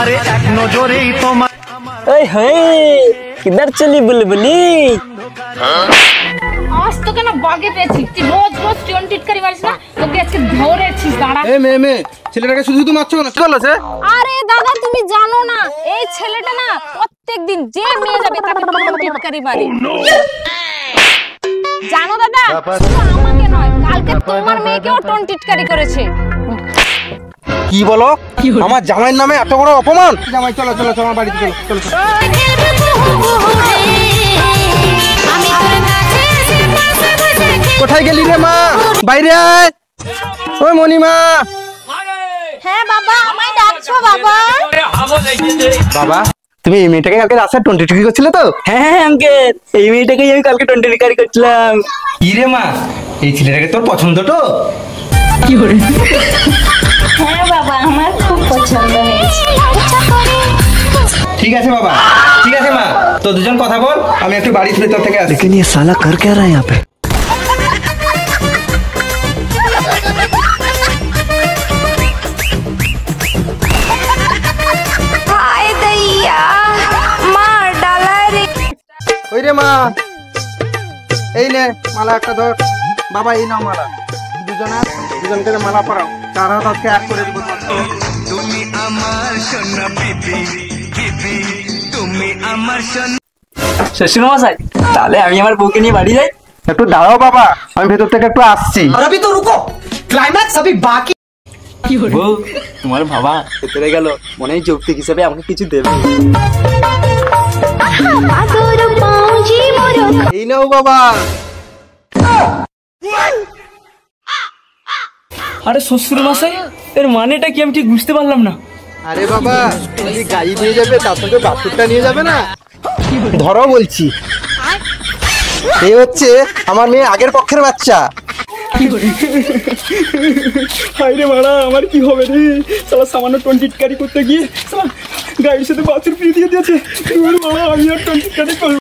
আরে এক নজরেই তোমার এই হে কিধর চলি বুলবুলি আজ তো কেন বাগে পেয়েছি তুই রোজ রোজ টিটকারি মারিস না তোকে আজকে ধরেছিস দাঁড়া এই মে ছেলেটাকে শুধু শুধু মারছো কেন? কি হলো সে? আরে দাদা তুমি জানো না এই ছেলেটা না প্রত্যেকদিন যে মেয়ে যাবে তাকে টিটকারি মারে জানো দাদা শুধু আমাকে নয় কালকে তোমার মেয়েকেও টিটকারি করেছে কি বলো? আমার জামাইয়ের নামে এত বড় অপমান? জামাই চলো চলো আমার বাড়িতে চলো চলো। কোথায় গেলি রে মা? বাইরে আয়। ওই মনিমা। হ্যাঁ বাবা আমায় ডাকছো বাবা বাবা তুমি এই মেয়েটাকে কালকে রাস্তায় টিটকারি করছিলে তো? হ্যাঁ আঙ্কেল এই মেয়েটাকেই আমি কালকে টিটকারি করছিলাম। কি রে মা এই ছেলেটাকে তোর পছন্দ তো? হ্যাঁ বাবা আমার খুব পছন্দ হয়েছে ঠিক আছে বাবা ঠিক আছে মা তো দুজন কথা বল আমি একটু বাড়ির ভেতর থেকে আসি। लेकिन ये साला कर क्या रहा है यहाँ पे? हाय दैया मार डाला रे ওই রে মা এই নে মালা একটা ধর বাবা এই নাও মালা দুজনকে মালা পরাও চার হাত আজকে এক করে দেবো তুমি আমার সোনা বিবি বিবি তুমি আমার সোনা শ্বশুর মশাই তাহলে আমি আমার বউকে নিয়ে বাড়ি যাই। একটু দাঁড়াও বাবা আমি ভেতর থেকে একটু আসছি। अभी तो रुको क्लाइमैक्स अभी बाकी বউ তোমার বাবা ভেতরে গেল মনে হয় যৌক্তিক হিসাবে আমাকে কিছু দেবে। এই নাও বাবা। আরে শ্বশুর মশাই এর মানেটা কি আমি ঠিক বুঝতে পারলাম না। আরে বাবা তুমি গাড়ি নিয়ে যাবে তার সঙ্গে বাছুরটা নিয়ে যাবে না? ধরো বলছি এই হচ্ছে আমার মেয়ে আগের পক্ষের বাচ্চা। হায়রে মারা আমার কি হবে রে সালা সামান্য টিটকারি করতে গিয়ে সালা গাড়ির সাথে বাছুর ফ্রি দিয়ে দিয়েছে। মারা আমি আর টিটকারি করব